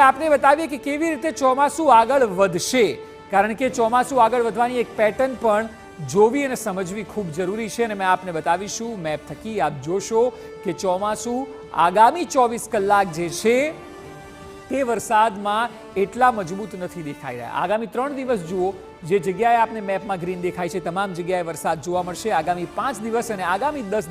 આપને બતાવીએ કે કેવી રીતે ચોમાસું આગળ વધશે, કારણ કે ચોમાસું આગળ વધવાની એક પેટર્ન પણ જોવી અને સમજવી ખૂબ જરૂરી છે અને મેં આપને બતાવીશું મેપ થકી. આપ જોશો કે ચોમાસું આગામી 24 કલાક જે છે તે વરસાદમાં એટલા મજબૂત નથી દેખાઈ રહ્યા. આગામી 3 દિવસ જુઓ, જે જગ્યાએ આપને મેપમાં ગ્રીન દેખાય છે તમામ જગ્યાએ વરસાદ જોવા મળશે. આગામી 5 દિવસ અને આગામી 10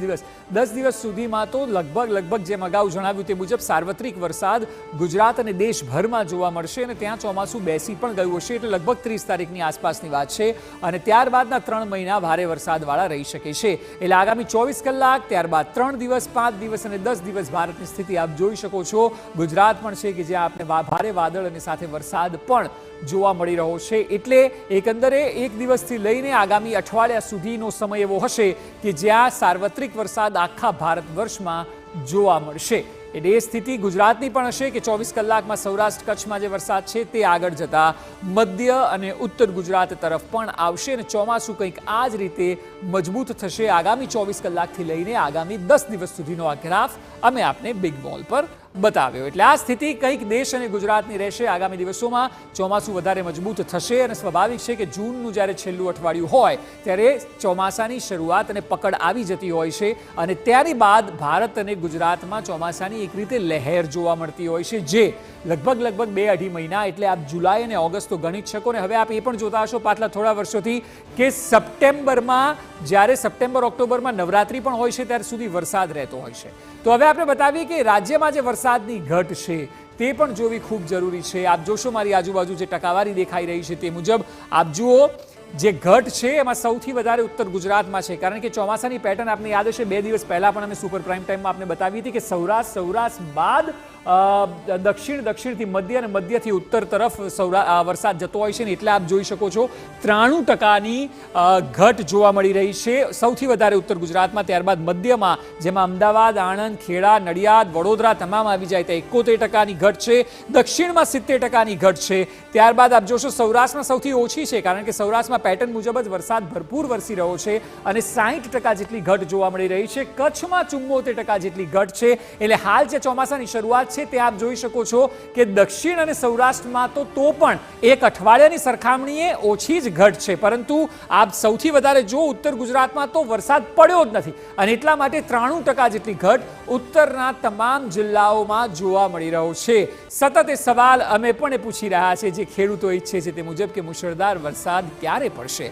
દિવસ સુધીમાં તો લગભગ જેમ અગાઉ જણાવ્યું તે મુજબ સાર્વત્રિક વરસાદ ગુજરાત અને દેશભરમાં જોવા મળશે અને ત્યાં ચોમાસું બેસી પણ ગયું હશે, એટલે લગભગ 30 તારીખની આસપાસની વાત છે અને ત્યારબાદના 3 મહિના ભારે વરસાદવાળા રહી શકે છે. એટલે આગામી 24 કલાક, ત્યારબાદ 3 દિવસ, 5 દિવસ અને 10 દિવસ ભારતની સ્થિતિ આપ જોઈ શકો છો. ગુજરાત પણ છે કે જ્યાં આપને ભારે વાદળ અને સાથે વરસાદ પણ જોવા મળી રહ્યો છે. એટલે એકંદરે એક દિવસથી લઈને આગામી અઠવાડિયા સુધીનો સમય એવો હશે કે જ્યાં સાર્વત્રિક વરસાદ આખા ભારત વર્ષમાં જોવા મળશે. એટલે એ સ્થિતિ ગુજરાતની પણ હશે કે 24 કલાકમાં સૌરાષ્ટ્ર કચ્છમાં જે વરસાદ છે તે આગળ જતા મધ્ય અને ઉત્તર ગુજરાત તરફ પણ આવશે અને ચોમાસું કંઈક આ જ રીતે મજબૂત થશે આગામી 24 કલાકથી લઈને આગામી 10 દિવસ સુધીનો આ ગ્રાફ અમે આપને બિગ વોલ પર બતાવ્યો. એટલે આ સ્થિતિ કંઈક દેશ અને ગુજરાતની રહેશે. આગામી દિવસોમાં ચોમાસું વધારે મજબૂત થશે અને સ્વાભાવિક છે કે જૂનનું જ્યારે છેલ્લું અઠવાડિયું હોય ત્યારે ચોમાસાની શરૂઆત અને પકડ આવી જતી હોય છે અને ત્યાર બાદ ભારત અને ગુજરાતમાં ચોમાસાની એક રીતે લહેર જોવા મળતી હોય છે, જે લગભગ 2-2.5 મહિના, એટલે આપ જુલાઈ અને ઓગસ્ટ તો ગણી જ શકો ને. હવે આપ એ પણ જોતા હશો પાછલા થોડા વર્ષોથી કે સપ્ટેમ્બરમાં, જ્યારે સપ્ટેમ્બર ઓક્ટોબરમાં નવરાત્રી પણ હોય છે ત્યાર સુધી વરસાદ રહેતો હોય છે. તો હવે આપણે બતાવીએ કે રાજ્યમાં જે વરસાદની ઘટ છે તે પણ જોવી ખૂબ જરૂરી છે. આપ જોશો મારી આજુબાજુ જે ટકાવારી દેખાઈ રહી છે તે મુજબ આપ જુઓ, જે ઘટ છે એમાં સૌથી વધારે ઉત્તર ગુજરાતમાં છે, કારણ કે ચોમાસાની પેટર્ન આપને યાદ હશે 2 દિવસ પહેલા પણ અમે સુપર પ્રાઇમ ટાઈમમાં આપને બતાવી હતી કે સૌરાષ્ટ્ર બાદ દક્ષિણથી મધ્ય અને મધ્યથી ઉત્તર તરફ વરસાદ જતો હોય છે ને. એટલે આપ જોઈ શકો છો 93% ઘટ જોવા મળી રહી છે સૌથી વધારે ઉત્તર ગુજરાતમાં. ત્યારબાદ મધ્યમાં, જેમાં અમદાવાદ, આણંદ, ખેડા, નડિયાદ, વડોદરા તમામ આવી જાય તો 71% ઘટ છે. દક્ષિણમાં 70% ઘટ છે. ત્યારબાદ આપ જોશો સૌરાષ્ટ્રમાં સૌથી ઓછી છે, કારણ કે સૌરાષ્ટ્રમાં પેટર્ન મુજબ જ વરસાદ ભરપૂર વરસી રહ્યો છે અને 60% જેટલી ઘટ જોવા મળી રહી છે. કચ્છમાં 74% જેટલી ઘટ છે. એટલે હાલ જે ચોમાસાની શરૂઆત છે તે આપ જોઈ શકો છો કે દક્ષિણ અને સૌરાષ્ટ્રમાં તો પણ એક અઠવાડિયાની સરખામણીએ ઓછી જ ઘટ છે, પરંતુ આપ સૌથી વધારે જો ઉત્તર ગુજરાતમાં તો વરસાદ પડ્યો જ નથી અને એટલા માટે 93% જેટલી ઘટ ઉત્તરના તમામ જિલ્લાઓમાં જોવા મળી રહ્યો છે. સતત એ સવાલ અમે પણ પૂછી રહ્યા છે જે ખેડૂતો ઈચ્છે છે તે મુજબ કે મુશળધાર વરસાદ ક્યારે પડશે.